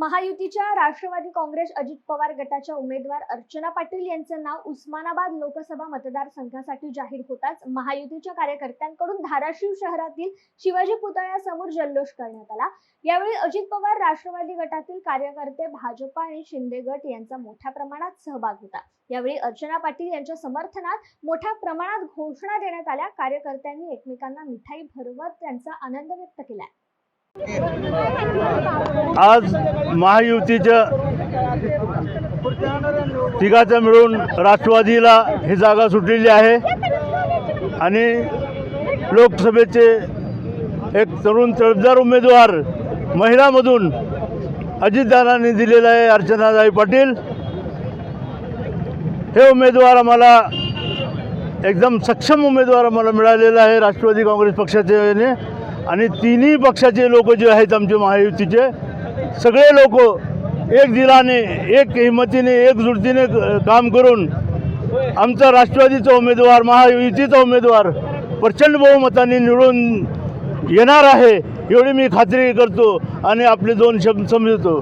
महायुतीच्या राष्ट्रवादी काँग्रेस अजित पवार गटाच्या उमेदवार अर्चना पाटील यांचे नाव उस्मानाबाद लोकसभा मतदारसंघासाठी जाहीर होताच महायुतीच्या कार्यकर्त्यांकडून धाराशिव शहरातील शिवाजी पुतळ्यासमोर जल्लोष करण्यात आला। यावेळी अजित पवार राष्ट्रवादी गटातील कार्यकर्ते, भाजप आणि शिंदे गट यांचा मोठ्या प्रमाणात सहभाग होता। यावेळी अर्चना पाटील यांच्या समर्थनात मोठ्या प्रमाणात घोषणा देण्यात आल्या। कार्यकर्त्यांनी एकमेकांना मिठाई भरवत त्यांचा आनंद व्यक्त केला। आज महायुतीच्या तिघांचा मिळून राष्ट्रवादीला ही जागा सुटलेली आहे आणि लोकसभेचे एक तरुण तडफदार उमेदवार महिलामधून अजितदादांनी दिलेला आहे अर्चनाताई पाटील। हे उमेदवार आम्हाला एकदम सक्षम उमेदवार आम्हाला मिळालेला आहे राष्ट्रवादी काँग्रेस पक्षाचे आणि तिन्ही पक्षाचे लोक जे आहेत आमचे महायुतीचे सगळे लोक एक दिलाने, एक हिमतीने, एकजुटीने काम करून आमचा राष्ट्रवादीचा उमेदवार, महायुतीचा उमेदवार प्रचंड बहुमताने निवडून येणार आहे एवढी मी खात्री करतो आणि आपले दोन शब्द समजतो।